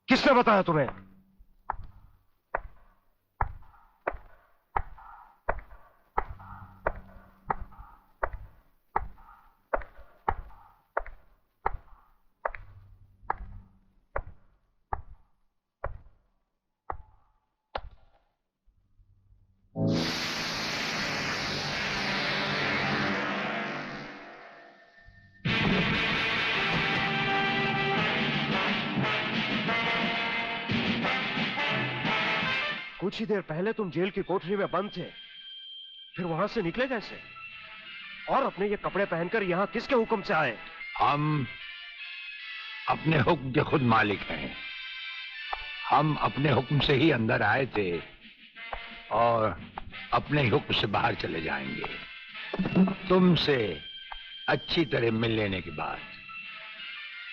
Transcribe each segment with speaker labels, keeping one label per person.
Speaker 1: किसने बताया तुम्हें? कुछ ही देर पहले तुम जेल की कोठरी में बंद थे, फिर वहां से निकले कैसे? और अपने ये कपड़े पहनकर यहां किसके हुक्म से आए?
Speaker 2: हम अपने हुक्म के खुद मालिक हैं। हम अपने हुक्म से ही अंदर आए थे और अपने ही हुक्म से बाहर चले जाएंगे। तुमसे अच्छी तरह मिल लेने के बाद।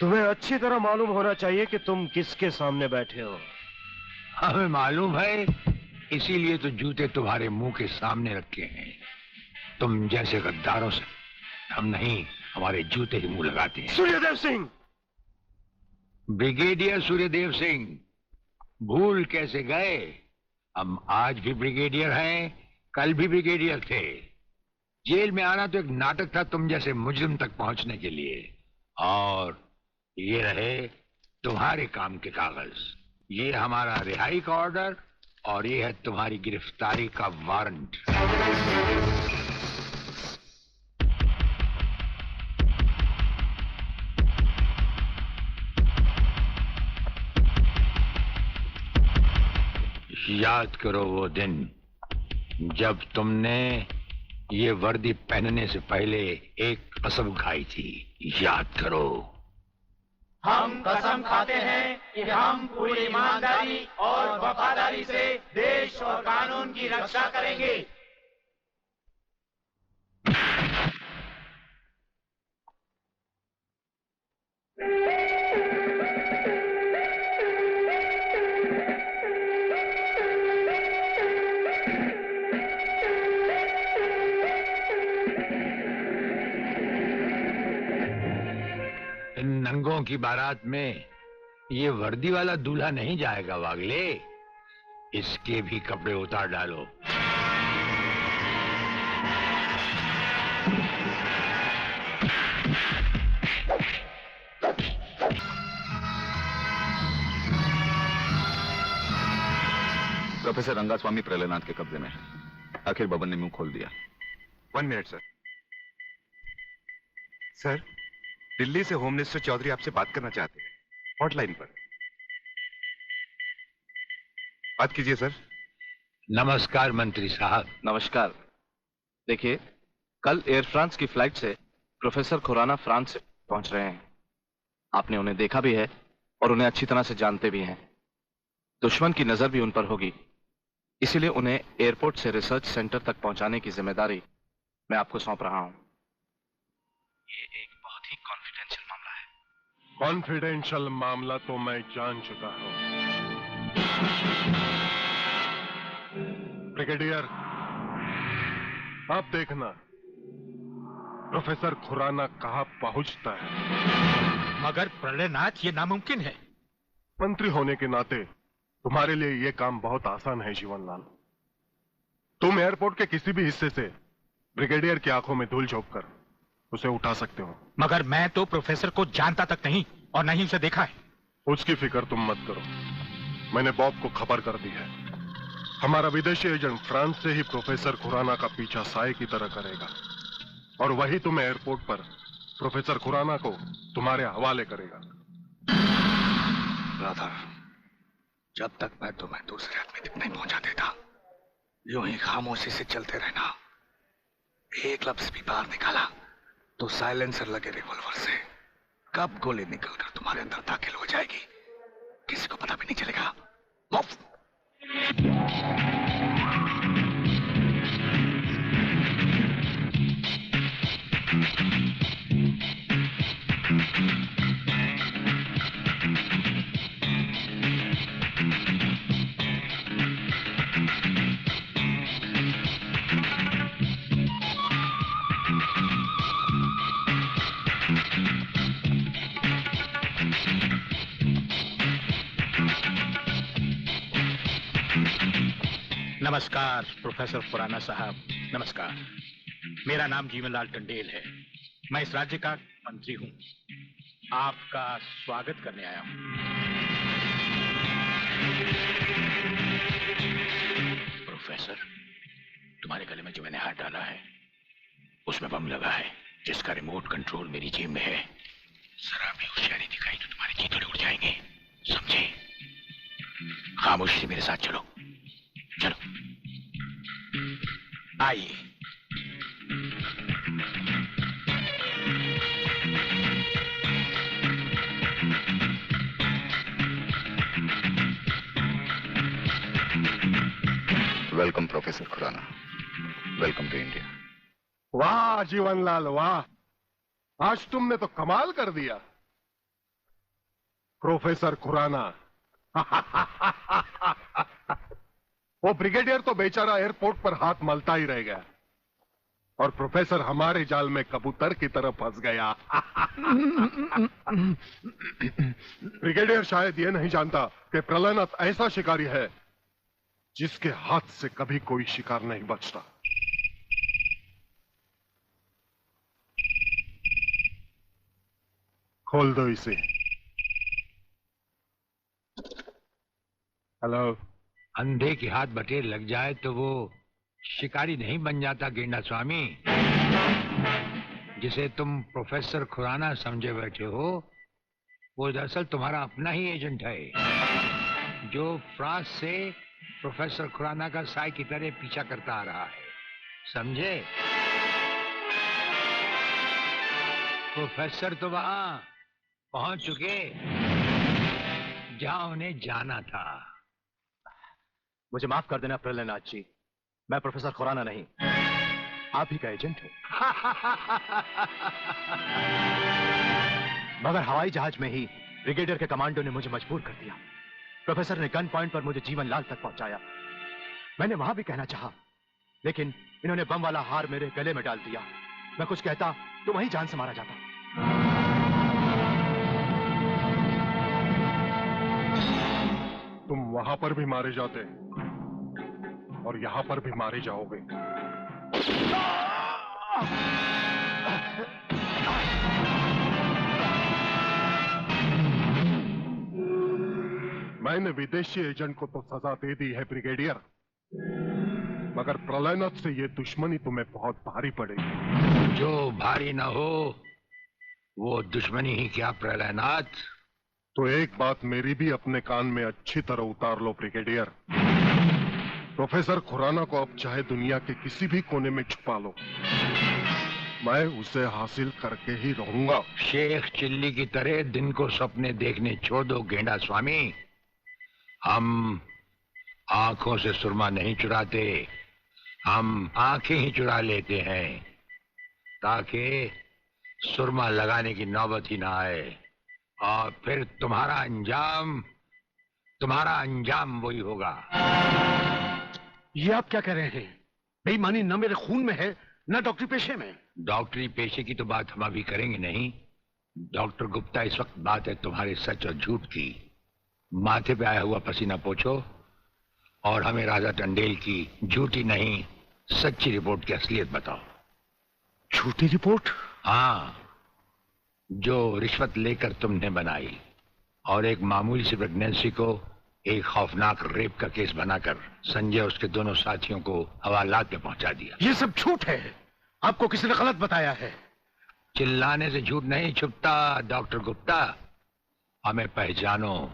Speaker 1: तुम्हें अच्छी तरह मालूम होना चाहिए कि तुम किसके सामने बैठे हो।
Speaker 2: हमें मालूम है, इसीलिए तो जूते तुम्हारे मुंह के सामने रखे हैं। तुम जैसे गद्दारों से हम नहीं, हमारे जूते ही मुंह लगाते हैं।
Speaker 1: सूर्यदेव सिंह!
Speaker 2: ब्रिगेडियर सूर्यदेव सिंह, भूल कैसे गए? हम आज भी ब्रिगेडियर हैं, कल भी ब्रिगेडियर थे। जेल में आना तो एक नाटक था तुम जैसे मुजरिम तक पहुंचने के लिए। और ये रहे तुम्हारे काम के कागज। ये हमारा रिहाई का ऑर्डर और ये है तुम्हारी गिरफ्तारी का वारंट। याद करो वो दिन जब तुमने ये वर्दी पहनने से पहले एक कसम खाई थी। याद करो।
Speaker 3: हम कसम खाते हैं कि हम पूरी ईमानदारी और वफादारी से देश और कानून की रक्षा करेंगे।
Speaker 2: इन नंगों की बारात में ये वर्दी वाला दूल्हा नहीं जाएगा वागले। इसके भी कपड़े उतार डालो।
Speaker 4: प्रोफेसर रंगास्वामी प्रलयनाथ के कब्जे में है। आखिर बबन ने मुंह खोल दिया।
Speaker 5: 1 मिनट सर। सर, दिल्ली से होम मिनिस्टर चौधरी आपसे बात करना चाहते हैं, हॉटलाइन पर। बात कीजिए सर।
Speaker 2: नमस्कार मंत्री साहब।
Speaker 6: नमस्कार। देखिए, कल एयर फ्रांस की फ्लाइट से प्रोफेसर खुराना फ्रांस से पहुंच रहे हैं। आपने उन्हें देखा भी है और उन्हें अच्छी तरह से जानते भी हैं। दुश्मन की नजर भी उन पर होगी, इसीलिए उन्हें एयरपोर्ट से रिसर्च सेंटर तक पहुंचाने की जिम्मेदारी मैं आपको सौंप रहा हूं। ये एक बहुत ही कॉन्फिडेंशियल मामला है।
Speaker 7: कॉन्फिडेंशियल मामला तो मैं जान चुका हूं। ब्रिगेडियर, आप देखना प्रोफेसर खुराना कहां पहुंचता है।
Speaker 8: मगर प्रलयनाथ, ये नामुमकिन है।
Speaker 7: मंत्री होने के नाते तुम्हारे लिए यह काम बहुत आसान है जीवनलाल। तुम एयरपोर्ट के किसी भी हिस्से से ब्रिगेडियर की आंखों में धूल झोंक कर उसे उठा सकते हो।
Speaker 8: मगर मैं तो प्रोफेसर को जानता तक नहीं और नहीं उसे देखा है।
Speaker 7: उसकी फिक्र तुम मत करो, मैंने बॉब को खबर कर दी है। हमारा विदेशी एजेंट फ्रांस से ही प्रोफेसर खुराना का पीछा साए की तरह करेगा और वही तुम्हें एयरपोर्ट पर प्रोफेसर खुराना को तुम्हारे हवाले करेगा।
Speaker 4: राधा, जब तक मैं तुम्हें दूसरे आदमी तक नहीं पहुंचा देता, यूं ही खामोशी से चलते रहना। एक लफ्ज भी बाहर निकाला तो साइलेंसर लगे रिवॉल्वर से कब गोली निकलकर तुम्हारे अंदर दाखिल हो जाएगी किसी को पता भी नहीं चलेगा। मुफ्त।
Speaker 8: नमस्कार प्रोफेसर खुराना साहब, नमस्कार। मेरा नाम जीवनलाल टंडेल है। मैं इस राज्य का मंत्री हूँ। आपका स्वागत करने आया हूँ। प्रोफेसर, तुम्हारे गले में जो मैंने हाथ डाला है उसमें बम लगा है, जिसका रिमोट कंट्रोल मेरी जेब में है। जरा भी होशियारी दिखाई तो तुम्हारे चीथड़े उड़ जाएंगे, समझे? खामोशी से मेरे साथ चलो, चलो आइए।
Speaker 9: Welcome professor Khurana, welcome to India.
Speaker 7: वाह जीवनलाल वाह, आज तुमने तो कमाल कर दिया प्रोफेसर खुराना। वो ब्रिगेडियर तो बेचारा एयरपोर्ट पर हाथ मलता ही रह गया और प्रोफेसर हमारे जाल में कबूतर की तरह फंस गया। ब्रिगेडियर शायद ये नहीं जानता कि प्रलयनाथ ऐसा शिकारी है जिसके हाथ से कभी कोई शिकार नहीं बचता। खोल दो इसे। हेलो।
Speaker 2: अंधे के हाथ बटेर लग जाए तो वो शिकारी नहीं बन जाता गेंडा स्वामी। जिसे तुम प्रोफेसर खुराना समझे बैठे हो वो दरअसल तुम्हारा अपना ही एजेंट है, जो फ्रांस से प्रोफेसर खुराना का साई की तरह पीछा करता आ रहा है, समझे? प्रोफेसर तो वहां पहुंच चुके जहां उन्हें जाना था।
Speaker 6: मुझे माफ कर देना प्रलयनाथ जी, मैं प्रोफेसर खुराना नहीं, आप ही का एजेंट हूं। मगर हवाई जहाज में ही ब्रिगेडियर के कमांडो ने मुझे मजबूर कर दिया। प्रोफेसर ने गन पॉइंट पर मुझे जीवनलाल तक पहुंचाया। मैंने वहां भी कहना चाहा, लेकिन इन्होंने बम वाला हार मेरे गले में डाल दिया। मैं कुछ कहता तो वहीं जान से मारा जाता।
Speaker 7: तुम वहां पर भी मारे जाते और यहां पर भी मारे जाओगे। मैंने विदेशी एजेंट को तो सजा दे दी है ब्रिगेडियर, मगर प्रलयनाथ से ये दुश्मनी तुम्हें बहुत भारी पड़ेगी।
Speaker 2: जो भारी ना हो वो दुश्मनी ही क्या प्रलयनाथ।
Speaker 7: तो एक बात मेरी भी अपने कान में अच्छी तरह उतार लो ब्रिगेडियर। प्रोफेसर खुराना को अब चाहे दुनिया के किसी भी कोने में छुपा लो, मैं उसे हासिल करके ही रहूंगा।
Speaker 2: शेख चिल्ली की तरह दिन को सपने देखने छोड़ दो गेंडा स्वामी। हम आंखों से सुरमा नहीं चुराते, हम आंखें ही चुरा लेते हैं ताकि सुरमा लगाने की नौबत ही ना आए और फिर तुम्हारा अंजाम वही होगा।
Speaker 10: ये आप क्या कह रहे हैं? बेईमानी न मेरे खून में है न डॉक्टरी पेशे में।
Speaker 2: डॉक्टरी पेशे की तो बात हम अभी करेंगे नहीं। डॉक्टर गुप्ता, इस वक्त बात है तुम्हारे सच और झूठ की। माथे पे आया हुआ पसीना पोछो और हमें राजा टंडेल की झूठी नहीं सच्ची रिपोर्ट की असलियत बताओ।
Speaker 10: झूठी रिपोर्ट?
Speaker 2: हाँ, जो रिश्वत लेकर तुमने बनाई और एक मामूली सी प्रेगनेंसी को एक खौफनाक रेप का केस बनाकर संजय और उसके दोनों साथियों को हवालात में पहुंचा दिया।
Speaker 10: ये सब झूठ है, आपको किसी ने गलत बताया है।
Speaker 2: चिल्लाने से झूठ नहीं छुपता डॉक्टर गुप्ता। हमें पहचानो,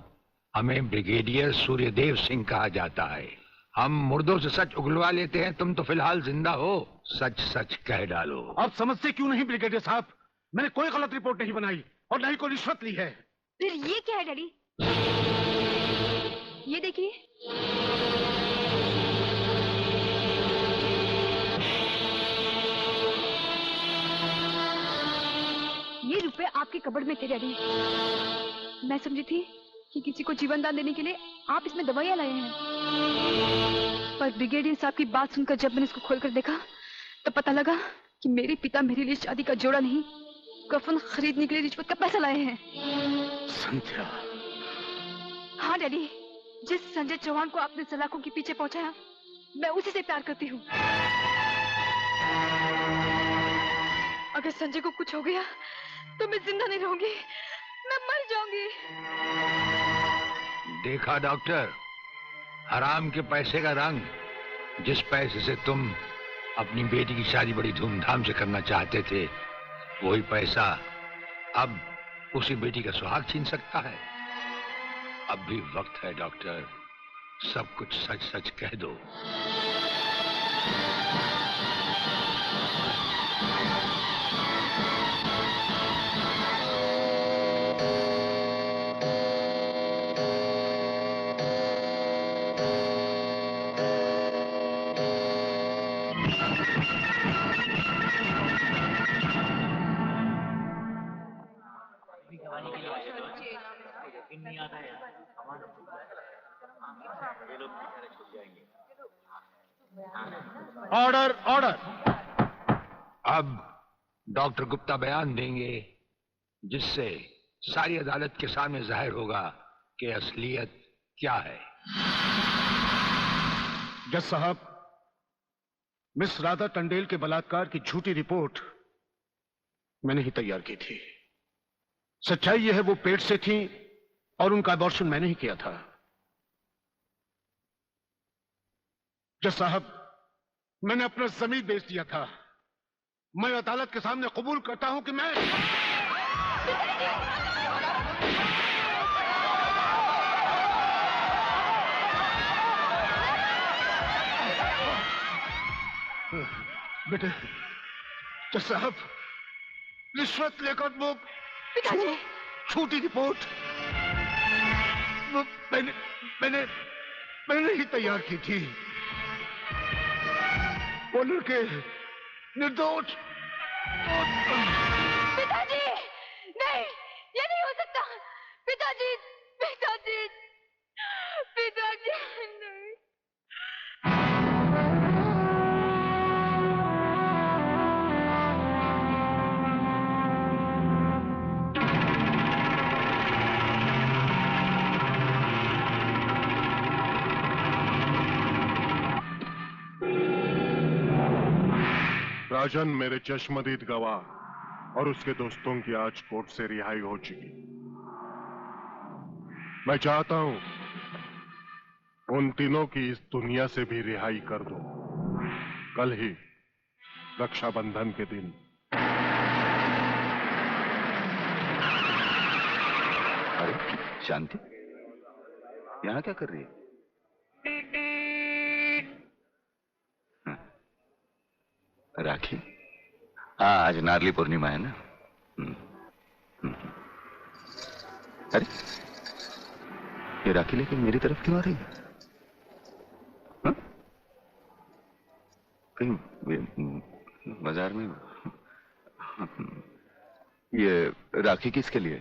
Speaker 2: हमें ब्रिगेडियर सूर्यदेव सिंह कहा जाता है। हम मुर्दों से सच उगलवा लेते हैं, तुम तो फिलहाल जिंदा हो, सच सच कह डालो।
Speaker 10: आप समझते क्यों नहीं ब्रिगेडियर साहब? मैंने कोई गलत रिपोर्ट नहीं बनाई और न ही कोई रिश्वत ली है।
Speaker 11: फिर ये क्या है डैडी? ये देखिए, ये रुपए आपके कबर्ड में थे डैडी। मैं समझी थी कि किसी को जीवन दान देने के लिए आप इसमें दवाइयां लाए हैं, पर ब्रिगेडियर साहब की बात सुनकर जब मैंने इसको खोलकर देखा तब पता लगा कि मेरे पिता मेरे लिए शादी का जोड़ा नहीं, कफन खरीदने के लिए रिश्वत का पैसा लाए हैं।
Speaker 10: संध्या।
Speaker 11: हाँ डैडी, जिस संजय चौहान को आपने सलाखों के पीछे पहुंचाया मैं उसी से प्यार करती हूँ। अगर संजय को कुछ हो गया तो मैं जिंदा नहीं रहूंगी, मैं मर जाऊंगी।
Speaker 2: देखा डॉक्टर, हराम के पैसे का रंग। जिस पैसे से तुम अपनी बेटी की शादी बड़ी धूमधाम से करना चाहते थे, वही पैसा अब उसी बेटी का सुहाग छीन सकता है। अब भी वक्त है डॉक्टर, सब कुछ सच सच कह दो।
Speaker 10: Order order.
Speaker 2: अब डॉक्टर गुप्ता बयान देंगे, जिससे सारी अदालत के सामने जाहिर होगा कि असलियत क्या है।
Speaker 10: जज साहब, मिस राधा टंडेल के बलात्कार की झूठी रिपोर्ट मैंने ही तैयार की थी। सच्चाई यह है वो पेट से थी और उनका अबॉर्शन मैंने ही किया था। जज साहब, मैंने अपना जमीन बेच दिया था। मैं अदालत के सामने कबूल करता हूं कि मैं बेटे, जज साहब, रिश्वत लेकर वो झूठी रिपोर्ट वो मैंने ही तैयार की थी। वो लड़के निर्दोष।
Speaker 11: पिताजी, नहीं, ये नहीं हो सकता। पिताजी, पिताजी, पिताजी, नहीं।
Speaker 7: राजन मेरे चश्मदीद गवाह और उसके दोस्तों की आज कोर्ट से रिहाई हो चुकी। मैं चाहता हूं उन तीनों की इस दुनिया से भी रिहाई कर दो। कल ही रक्षाबंधन के दिन।
Speaker 9: अरे शांति, यहां क्या कर रही है? राखी? हाँ, आज नारली पूर्णिमा है ना। अरे ये राखी लेके मेरी तरफ क्यों आ रही है? हाँ? कहीं बाजार में? ये राखी किसके लिए?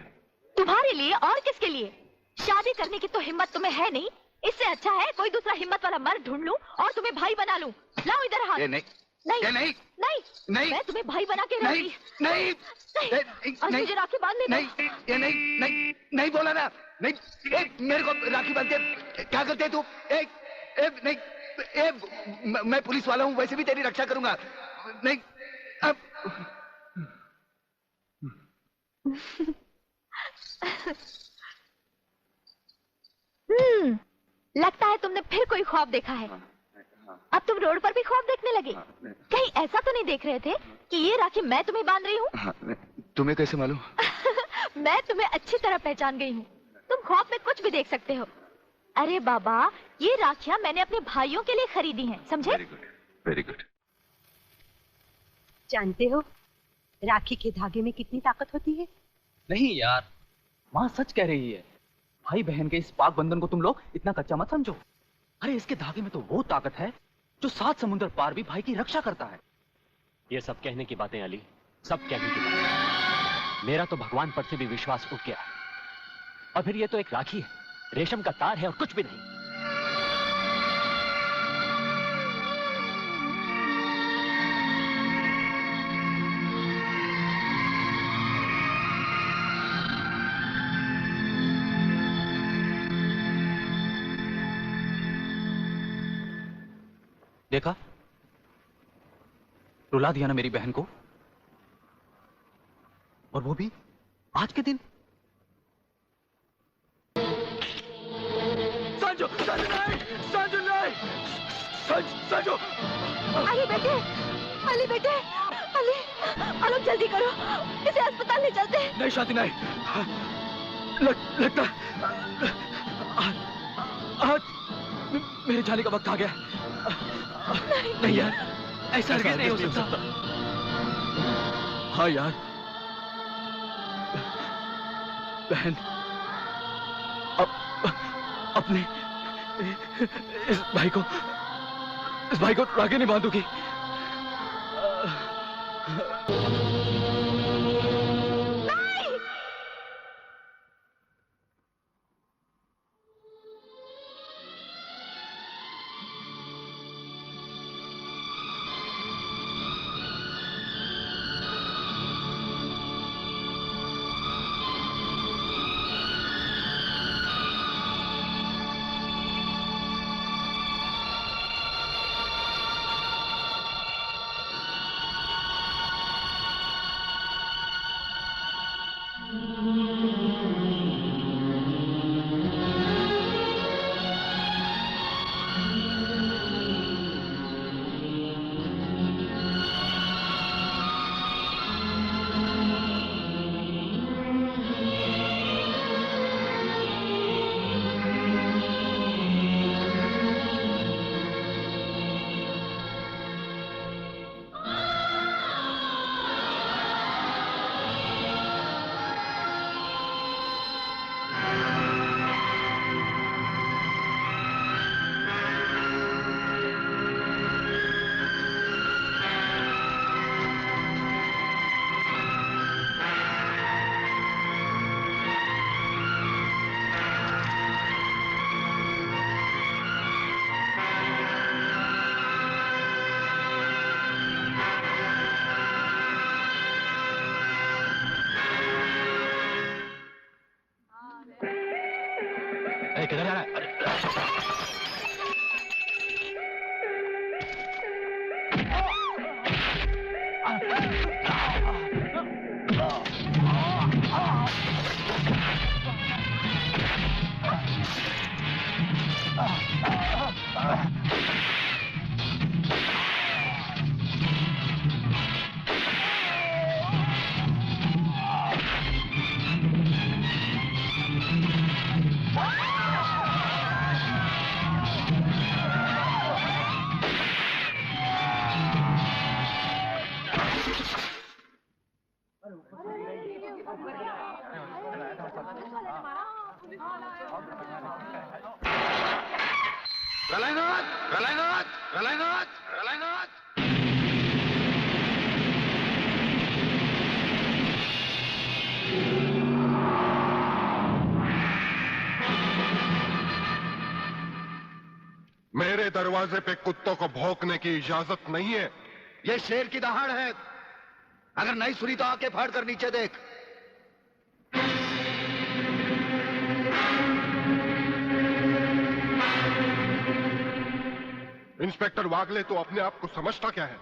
Speaker 12: तुम्हारे लिए और किसके लिए? शादी करने की तो हिम्मत तुम्हें है नहीं। इससे अच्छा है कोई दूसरा हिम्मत वाला मर्द ढूंढ लूं और तुम्हें भाई बना लूं। लाओ इधर हाथ।
Speaker 9: नहीं
Speaker 12: नहीं
Speaker 9: नहीं
Speaker 12: नहीं
Speaker 9: नहीं,
Speaker 12: मैं तुम्हें भाई बना के रहूंगी।
Speaker 9: नहीं
Speaker 12: और मुझे राखी बांधने दो।
Speaker 9: नहीं, ये नहीं बोला ना। नहीं, मेरे को राखी बांधते क्या करते तू? नहीं, मैं पुलिस वाला हूँ, वैसे भी तेरी रक्षा करूंगा। नहीं अब
Speaker 12: लगता है तुमने फिर कोई ख्वाब देखा है। अब तुम रोड पर भी ख्वाब देखने लगे। कहीं ऐसा तो नहीं देख रहे थे कि ये राखी मैं तुम्हें बांध रही हूँ?
Speaker 9: तुम्हें कैसे मालूम?
Speaker 12: मैं तुम्हें अच्छी तरह पहचान गई हूँ। तुम ख्वाब में कुछ भी देख सकते हो। अरे बाबा, ये राखियाँ मैंने अपने भाइयों के लिए खरीदी हैं, समझे?
Speaker 9: Very good.
Speaker 13: जानते हो राखी के धागे में कितनी ताकत होती है?
Speaker 6: नहीं यार, माँ सच कह रही है। भाई बहन के इस पाक बंधन को तुम लोग इतना कच्चा मत समझो। अरे इसके धागे में तो वो ताकत है जो 7 समुद्र पार भी भाई की रक्षा करता है।
Speaker 1: ये सब कहने की बातें अली, सब कहने की बातें। मेरा तो भगवान पर से भी विश्वास उठ गया। और फिर ये तो एक राखी है, रेशम का तार है और कुछ भी नहीं।
Speaker 14: देखा, रुला दिया ना मेरी बहन को, और वो भी आज के दिन।
Speaker 3: संजू, संजू नहीं, संजू नहीं, संजू।
Speaker 12: अली बेटे, अली बेटे, अली, आलोक जल्दी करो, इसे अस्पताल ले चलते हैं।
Speaker 14: नहीं शांति नहीं, लगता आज मेरे जाने का वक्त आ गया। नहीं यार, ऐसा नहीं हो सकता। हाँ यार, बहन अपने इस भाई को आगे नहीं बांधूगी। किधर जा रहा है?
Speaker 7: मेरे दरवाजे पे कुत्तों को भौंकने की इजाजत नहीं है।
Speaker 10: ये शेर की दहाड़ है। अगर नहीं सुनी तो आके फाड़ कर नीचे देख।
Speaker 7: इंस्पेक्टर वागले तो अपने आप को समझता क्या है?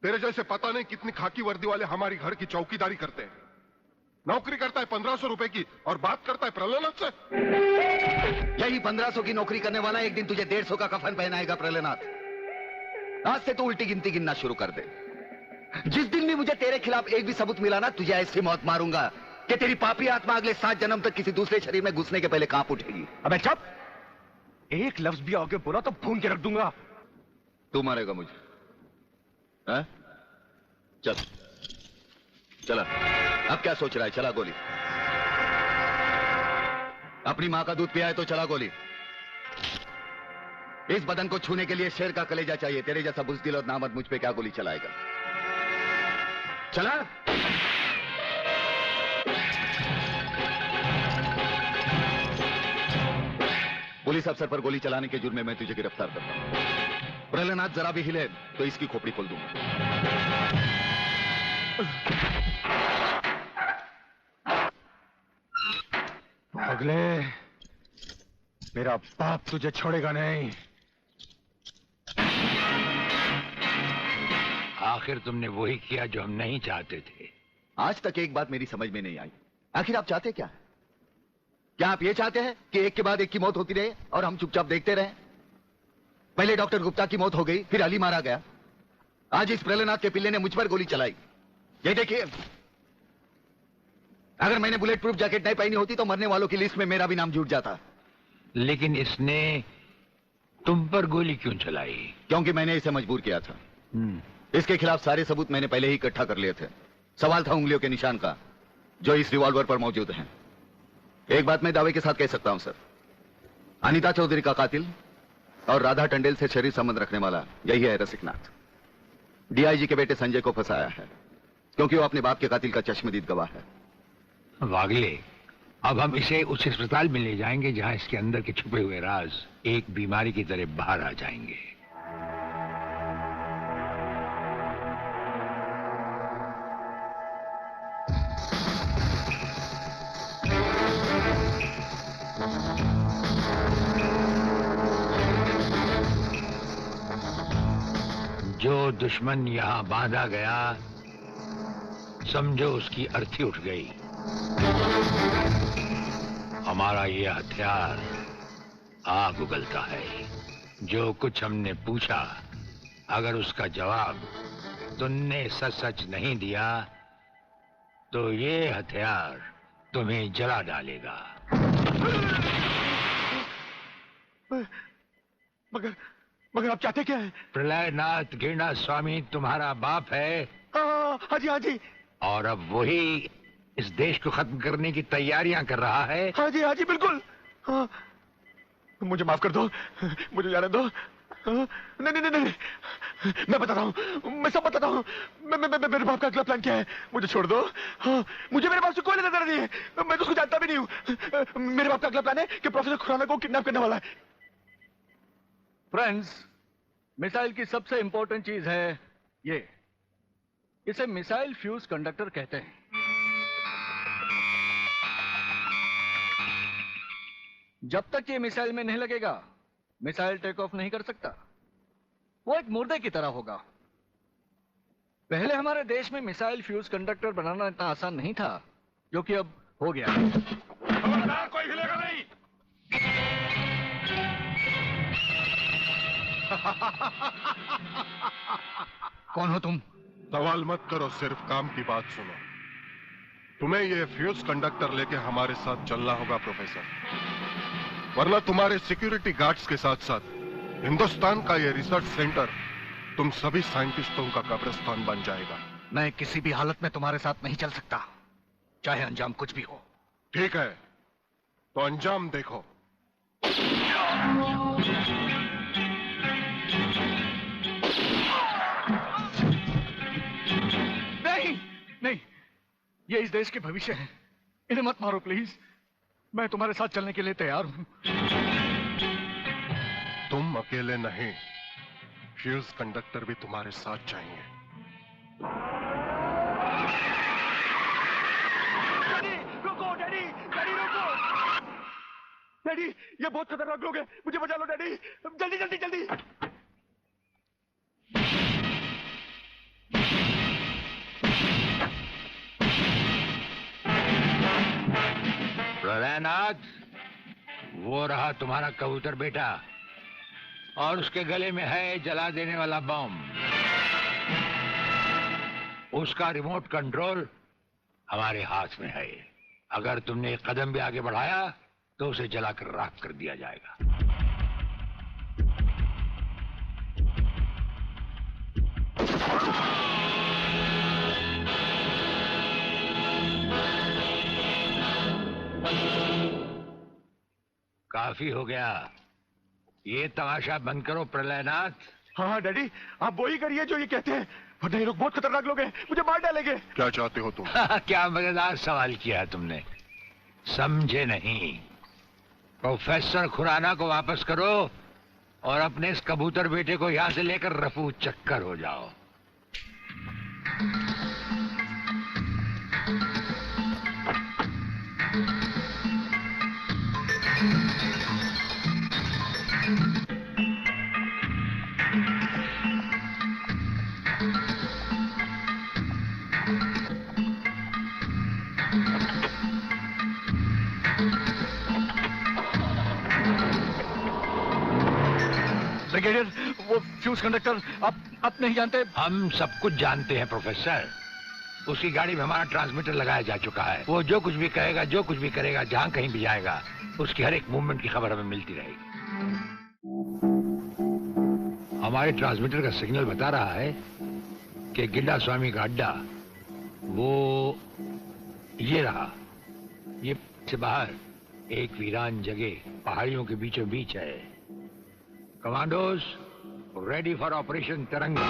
Speaker 7: तेरे जैसे पता नहीं कितनी खाकी वर्दी वाले हमारी घर की चौकीदारी करते हैं। नौकरी करता है 1500 रुपए की और बात करता है प्रलयनाथ से।
Speaker 10: यही 1500 की नौकरी करने वाला एक दिन तुझे 150 का कफन पहनाएगा प्रलयनाथ। आज से तो उल्टी गिनती गिनना शुरू कर दे। जिस दिन भी मुझे तेरे खिलाफ एक भी सबूत मिला ना, तुझे ऐसी मौत मारूंगा कि तेरी पापी आत्मा अगले 7 जन्म तक किसी दूसरे शरीर में घुसने के पहले कांप उठेगी।
Speaker 14: अबे चुप! एक लफ्ज भी आगे बोला तो भून के रख दूंगा।
Speaker 10: तू मारेगा मुझे? है? चल चला। अब क्या सोच रहा है? चला गोली। अपनी मां का दूध पिया है तो चला गोली। इस बदन को छूने के लिए शेर का कलेजा चाहिए। तेरे जैसा बुज़दिल और नामर्द मुझ पे क्या गोली चलाएगा? चला। पुलिस अफसर पर गोली चलाने के जुर्म में मैं तुझे गिरफ्तार करता हूं। प्रलयनाथ जरा भी हिले तो इसकी खोपड़ी खोल दूंगा।
Speaker 14: अगले मेरा बाप तुझे छोड़ेगा नहीं।
Speaker 2: आखिर तुमने वही किया जो हम नहीं चाहते थे।
Speaker 15: आज तक एक बात मेरी समझ में नहीं आई, आखिर आप चाहते क्या है? क्या आप ये चाहते हैं कि एक के बाद एक की मौत होती रहे और हम चुपचाप देखते रहें? पहले डॉक्टर गुप्ता की मौत हो गई, फिर अली मारा गया, आज इस प्रहलाद के पिल्ले ने मुझ पर गोली चलाई। ये देखिए, अगर मैंने बुलेट प्रूफ जैकेट नहीं पहनी होती तो मरने वालों की लिस्ट में मेरा भी नाम जुड़ जाता।
Speaker 2: लेकिन इसने तुम पर गोली क्यों चलाई?
Speaker 15: क्योंकि मैंने इसे मजबूर किया था। इसके खिलाफ सारे सबूत मैंने पहले ही इकट्ठा कर लिए थे। सवाल था उंगलियों के निशान का, जो इस रिवॉल्वर पर मौजूद हैं। एक बात मैं दावे के साथ कह सकता हूं सर, अनीता चौधरी का कातिल और राधा टंडेल से शरीर संबंध रखने वाला यही है रसिकनाथ। डीआईजी के बेटे संजय को फंसाया है क्योंकि वो अपने बाप के कातिल का चश्मदीद गवाह है।
Speaker 2: वागले, अब हम इसे उस अस्पताल में ले जाएंगे जहां इसके अंदर के छुपे हुए राज एक बीमारी की तरह बाहर आ जाएंगे। जो दुश्मन यहां बांधा गया, समझो उसकी अर्थी उठ गई। हमारा ये हथियार आग उगलता है। जो कुछ हमने पूछा, अगर उसका जवाब तुमने सच सच नहीं दिया तो ये हथियार तुम्हें जला डालेगा।
Speaker 10: मगर आप चाहते क्या है?
Speaker 2: प्रलयनाथ गिरना स्वामी तुम्हारा बाप है।
Speaker 10: हाँ जी, हाँ जी।
Speaker 2: और अब वही इस देश को खत्म करने की तैयारियां कर रहा है।
Speaker 10: हाँ जी, बिल्कुल। हाँ, मुझे माफ कर दो, मुझे जाने दो। नहीं, मैं बताता हूँ, मैं सब बताता हूँ। मेरे बाप का अगला प्लान क्या है, मुझे छोड़ दो। हाँ, मुझे मेरे बाप से कोई लेना देना नहीं है, मैं तो उसको जानता भी नहीं हूँ। मेरे बाप का अगला प्लान है कि प्रोफेसर खुराना को किडनैप करने वाला है।
Speaker 16: फ्रेंड्स, मिसाइल की सबसे इंपॉर्टेंट चीज है ये, इसे मिसाइल फ्यूज कंडक्टर कहते हैं। जब तक ये मिसाइल में नहीं लगेगा, मिसाइल टेक ऑफ नहीं कर सकता। वो एक मुर्दे की तरह होगा। पहले हमारे देश में मिसाइल फ्यूज कंडक्टर बनाना इतना आसान नहीं था, जो कि अब हो गया।
Speaker 7: खबरदार, कोई हिलेगा नहीं।
Speaker 10: कौन हो तुम?
Speaker 7: सवाल मत करो, सिर्फ काम की बात सुनो। तुम्हें ये फ्यूज कंडक्टर लेके हमारे साथ चलना होगा प्रोफेसर, वरना तुम्हारे सिक्योरिटी गार्ड्स के साथ साथ हिंदुस्तान का ये रिसर्च सेंटर तुम सभी साइंटिस्टों का कब्रिस्तान बन जाएगा।
Speaker 10: मैं किसी भी हालत में तुम्हारे साथ नहीं चल सकता, चाहे अंजाम कुछ भी हो।
Speaker 7: ठीक है, तो अंजाम देखो।
Speaker 10: नहीं, ये इस देश के भविष्य है, इन्हें मत मारो प्लीज। मैं तुम्हारे साथ चलने के लिए तैयार हूं।
Speaker 7: तुम अकेले नहीं, फ्यूज कंडक्टर भी तुम्हारे साथ चाहिए।
Speaker 10: रुको डैडी, रुको। डैडी, ये बहुत खतरनाक लोग हैं, मुझे बचा लो डैडी, जल्दी।
Speaker 2: प्रलयनाथ, वो रहा तुम्हारा कबूतर बेटा, और उसके गले में है जला देने वाला बम। उसका रिमोट कंट्रोल हमारे हाथ में है। अगर तुमने एक कदम भी आगे बढ़ाया तो उसे जलाकर राख कर दिया जाएगा। काफी हो गया, ये तमाशा बंद करो प्रलयनाथ।
Speaker 10: हाँ डैडी, आप वो ही करिए जो ये कहते हैं, वरना ये लोग बहुत खतरनाक लोग हैं, मुझे मार डालेंगे।
Speaker 7: क्या चाहते हो तुम?
Speaker 2: क्या मजेदार सवाल किया तुमने, समझे नहीं। प्रोफेसर खुराना को वापस करो और अपने इस कबूतर बेटे को यहां से लेकर रफू चक्कर हो जाओ।
Speaker 16: ब्रिगेडियर, वो फ्यूज कंडक्टर आप नहीं जानते?
Speaker 2: हम सब कुछ जानते हैं प्रोफेसर। उसकी गाड़ी में हमारा ट्रांसमीटर लगाया जा चुका है। वो जो कुछ भी कहेगा, जो कुछ भी करेगा, जहां कहीं भी जाएगा, उसकी हर एक मूवमेंट की खबर हमें मिलती रहेगी। हमारे ट्रांसमीटर का सिग्नल बता रहा है कि गिड्डा स्वामी का अड्डा वो ये रहा। ये से बाहर एक वीरान जगह पहाड़ियों के बीचों बीच है। कमांडोज रेडी फॉर ऑपरेशन तिरंगा।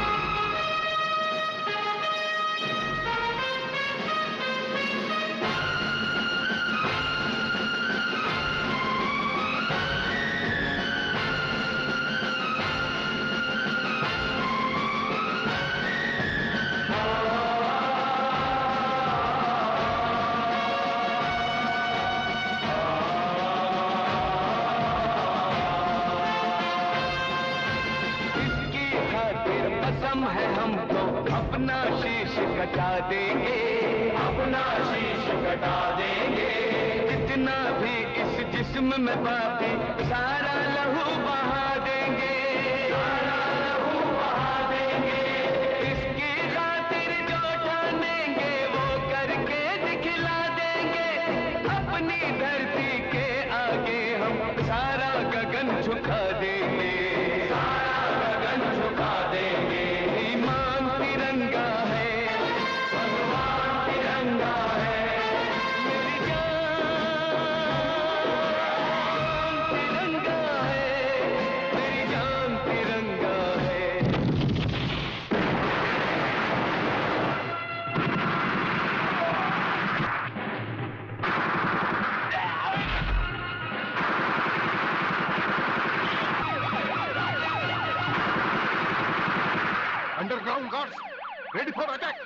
Speaker 3: कटा देंगे, अपना शीश कटा देंगे। जितना भी इस जिस्म में बाकी सारा लहू बहा देंगे, सारा लहू बहा देंगे। इसकी खातिर जो ठानेंगे वो करके दिखला देंगे। अपनी धरती के आगे हम सारा गगन झुका देंगे, सारा गगन झुका देंगे। ईमान तिरंगा है,
Speaker 7: Underground guards, ready for attack!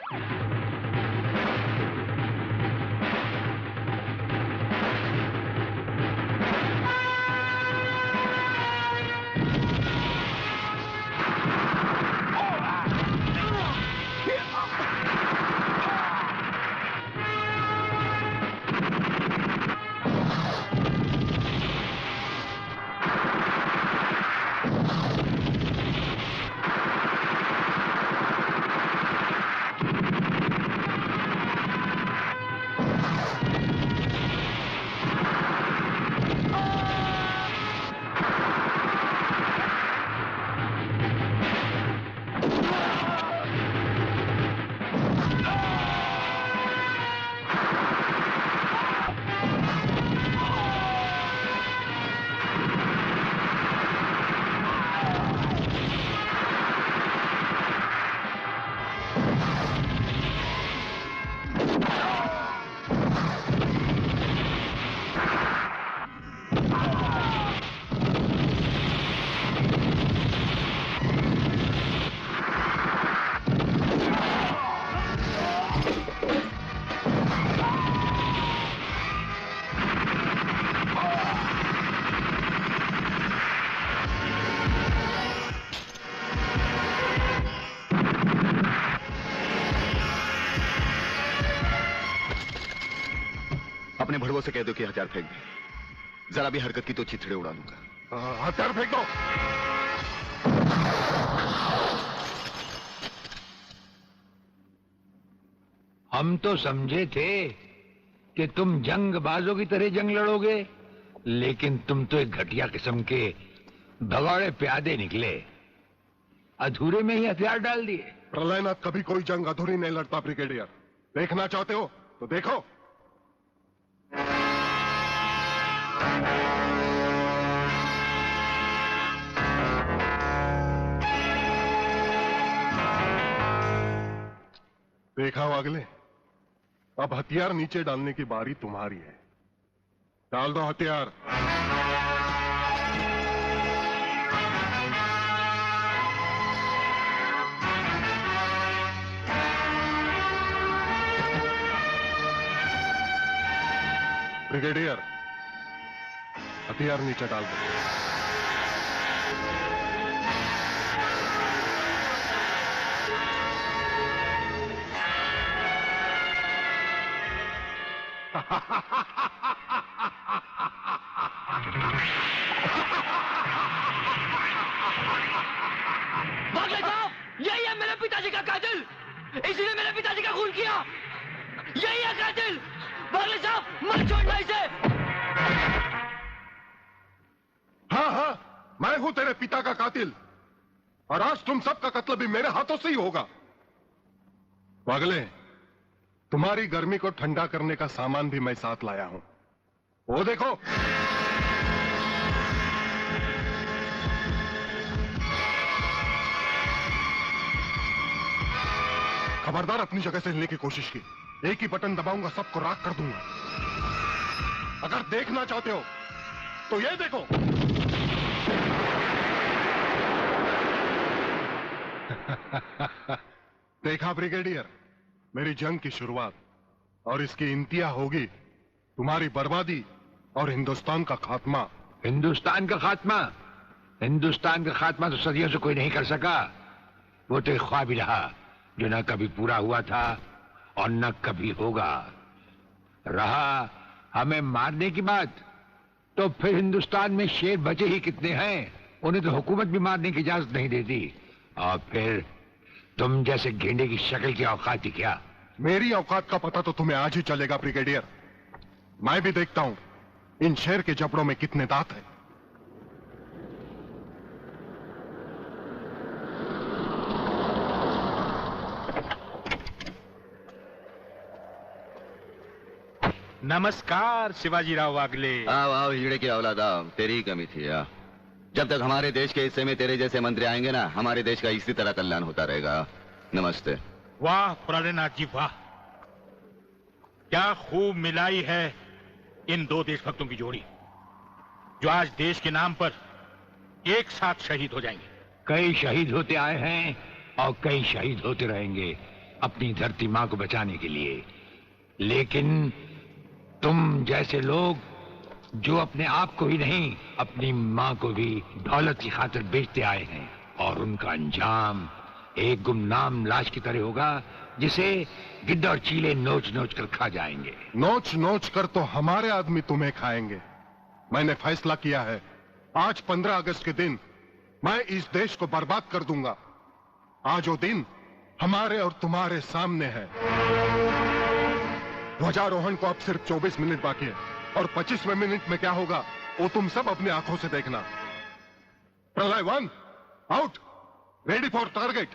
Speaker 15: अपने भड़वों से कह दो कि हथियार फेंक दे। जरा भी हरकत की तो चिथड़े उड़ा दूंगा।
Speaker 7: हथियार फेंक दो।
Speaker 2: हम तो समझे थे कि तुम जंगबाजों की तरह जंग लड़ोगे, लेकिन तुम तो एक घटिया किस्म के भगौड़े प्यादे निकले। अधूरे में ही हथियार डाल दिए।
Speaker 7: प्रलयनाथ कभी कोई जंग अधूरी नहीं लड़ता ब्रिगेडियर। देखना चाहते हो तो देखो। देखा हो अगले, अब हथियार नीचे डालने की बारी तुम्हारी है। डाल दो हथियार। ब्रिगेडियर, हथियार नीचे डाल दो।
Speaker 14: पिताजी का कातिल, इसीने मेरे पिताजी का खून किया। यही है कातिल। बागले साहब, मत छोड़ना इसे।
Speaker 7: हाँ हाँ, मैं हूं तेरे पिता का कातिल, और आज तुम सबका कत्ल भी मेरे हाथों से ही होगा। पागले, तुम्हारी गर्मी को ठंडा करने का सामान भी मैं साथ लाया हूं। वो देखो। खबरदार अपनी जगह से हिलने की कोशिश की। एक ही बटन दबाऊंगा, सबको राख कर दूंगा। अगर देखना चाहते हो तो ये देखो। देखा ब्रिगेडियर, मेरी जंग की शुरुआत, और इसकी इंतहा होगी तुम्हारी बर्बादी और हिंदुस्तान का खात्मा।
Speaker 2: हिंदुस्तान का खात्मा? हिंदुस्तान का खात्मा तो सदियों से कोई नहीं कर सका। वो तो एक ख्वाब ही रहा जो न कभी पूरा हुआ था और न कभी होगा। रहा हमें मारने की बात, तो फिर हिंदुस्तान में शेर बचे ही कितने हैं, उन्हें तो हुकूमत भी मारने की इजाजत नहीं देती। और फिर तुम जैसे गेंडे की शक्ल की औकात ही क्या?
Speaker 7: मेरी औकात का पता तो तुम्हें आज ही चलेगा ब्रिगेडियर। मैं भी देखता हूं इन शेर के जबड़ों में कितने दांत हैं।
Speaker 8: नमस्कार शिवाजी राव वागले।
Speaker 15: आओ आओ हीरे की औलाद आओ, तेरी ही कमी थी। जब तक हमारे देश के हिस्से में तेरे जैसे मंत्री आएंगे ना, हमारे देश का इसी तरह कल्याण होता रहेगा। नमस्ते।
Speaker 8: वाह प्राणनाथ जी वाह, क्या खूब मिलाई है इन दो देशभक्तों की जोड़ी, जो आज देश के नाम पर एक साथ शहीद हो जाएंगे।
Speaker 2: कई शहीद होते आए हैं और कई शहीद होते रहेंगे अपनी धरती माँ को बचाने के लिए। लेकिन तुम जैसे लोग जो अपने आप को ही नहीं, अपनी माँ को भी दौलत की खातिर बेचते आए हैं, और उनका अंजाम एक गुमनाम लाश की तरह होगा जिसे गिद्ध और चीले नोच नोच कर खा जाएंगे।
Speaker 7: नोच नोच कर तो हमारे आदमी तुम्हें खाएंगे। मैंने फैसला किया है, आज 15 अगस्त के दिन मैं इस देश को बर्बाद कर दूंगा। आज वो दिन हमारे और तुम्हारे सामने है। ध्वजारोहण को अब सिर्फ 24 मिनट बाकी है, और 25वें मिनट में क्या होगा वो तुम सब अपनी आंखों से देखना। प्रलय 1 आउट, रेडी फॉर टारगेट।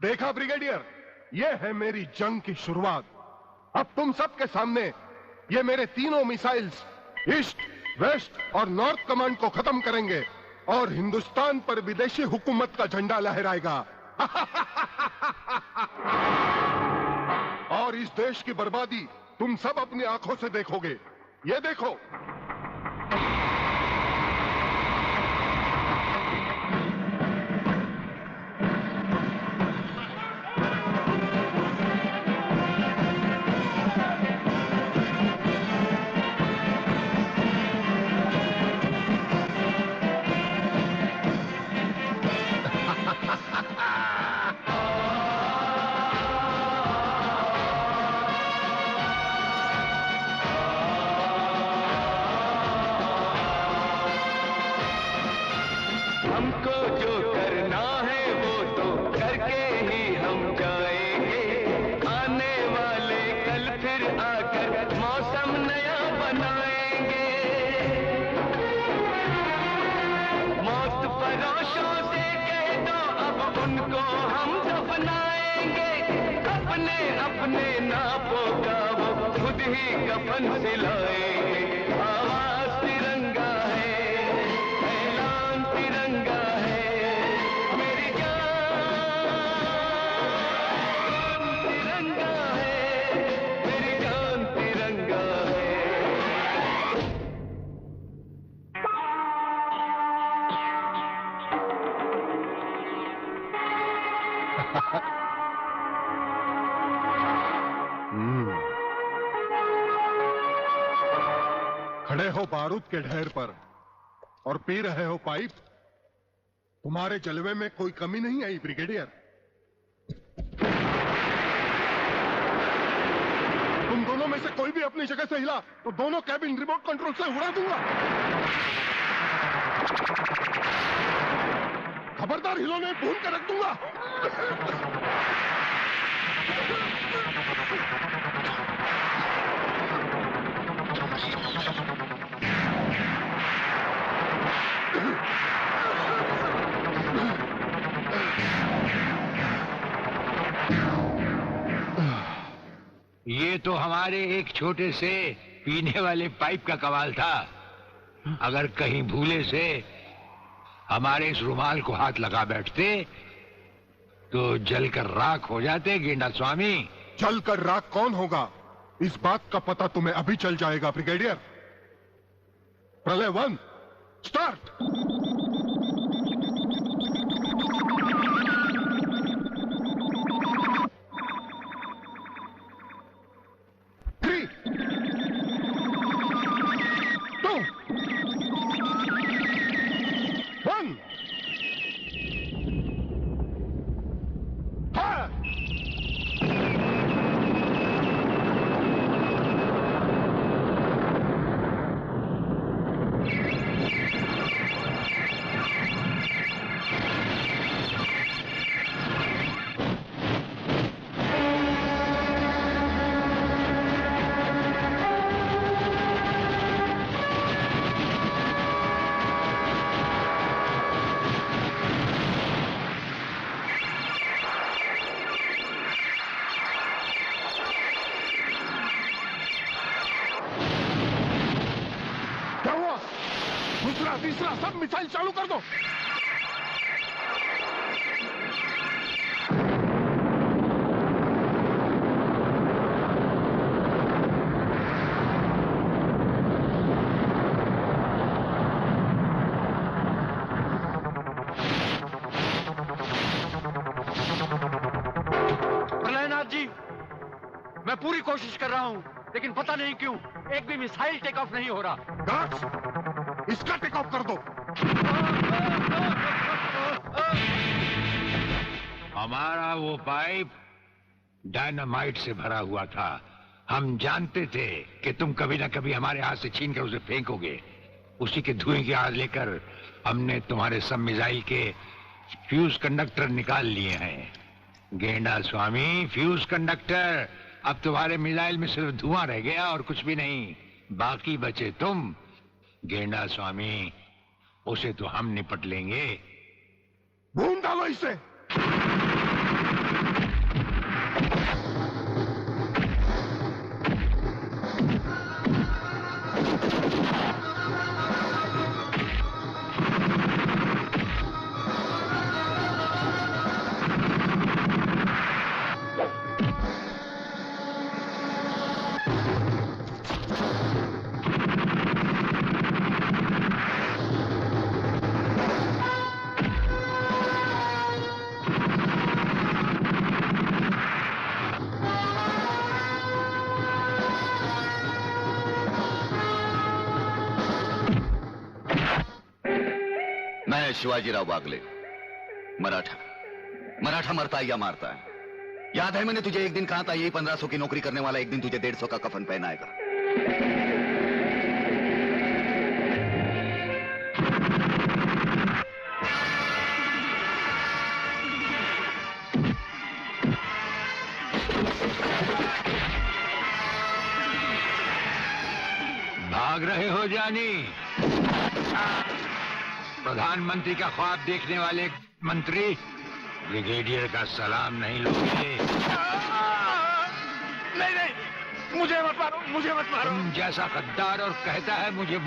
Speaker 7: देखा ब्रिगेडियर, ये है मेरी जंग की शुरुआत। अब तुम सबके सामने ये मेरे तीनों मिसाइल्स ईस्ट, वेस्ट और नॉर्थ कमांड को खत्म करेंगे और हिंदुस्तान पर विदेशी हुकूमत का झंडा लहराएगा। और इस देश की बर्बादी तुम सब अपनी आंखों से देखोगे। ये देखो।
Speaker 17: हमको जो करना है वो तो करके ही हम जाएंगे। आने वाले कल फिर आकर मौसम नया बनाएंगे। मौत फरोशों से कह दो अब उनको हम दफनाएंगे। अपने अपने नापों का वो खुद ही कफन सिलाएंगे। आवाज तिरंगा है, ऐलान तिरंगा है, मेरी जान तिरंगा है, मेरी जान तिरंगा है।
Speaker 7: खड़े हो बारूद के ढेर पर और पी रहे हो पाइप। तुम्हारे जलवे में कोई कमी नहीं आई ब्रिगेडियर। तुम दोनों में से कोई भी अपनी जगह से हिला तो दोनों कैबिन रिमोट कंट्रोल से उड़ा दूंगा। खबरदार हिलो नहीं, भून कर रख दूंगा।
Speaker 2: ये तो हमारे एक छोटे से पीने वाले पाइप का कमाल था। अगर कहीं भूले से हमारे इस रुमाल को हाथ लगा बैठते तो जलकर राख हो जाते गेंडा स्वामी।
Speaker 7: जलकर राख कौन होगा इस बात का पता तुम्हें अभी चल जाएगा ब्रिगेडियर। प्रलय 1 स्टार्ट। दूसरा तीसरा सब मिसाइल चालू कर दो।
Speaker 6: प्रलयनाथ जी, मैं पूरी कोशिश कर रहा हूं, लेकिन पता नहीं क्यों एक भी मिसाइल टेक ऑफ नहीं हो रहा।
Speaker 7: गार्ड्स, इसका टेक ऑफ कर दो।
Speaker 2: हमारा वो पाइप डायनामाइट से भरा हुआ था। हम जानते थे कि तुम कभी ना कभी हमारे हाथ से छीन कर उसे फेंकोगे। उसी के धुएं की आग लेकर हमने तुम्हारे सब मिसाइल के फ्यूज कंडक्टर निकाल लिए हैं। गेंडा स्वामी, फ्यूज कंडक्टर, अब तुम्हारे मिसाइल में सिर्फ धुआं रह गया और कुछ भी नहीं। बाकी बचे तुम। गेंडा स्वामी, उसे तो हम निपट लेंगे।
Speaker 7: भून डालो इसे।
Speaker 15: मैं शिवाजीराव बागले, मराठा मरता है या मारता है। याद है मैंने तुझे एक दिन कहा था यही 1500 की नौकरी करने वाला एक दिन तुझे 150 का कफन पहनाएगा।
Speaker 2: भाग रहे हो जानी? प्रधानमंत्री का ख्वाब देखने वाले मंत्री ब्रिगेडियर का सलाम नहीं लोगे?
Speaker 3: नहीं नहीं, मुझे मत मारो, मुझे मत मारो।
Speaker 2: तुम जैसा गद्दार और कहता है मुझे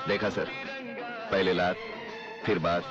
Speaker 15: देखा सर, पहले लात, फिर बात,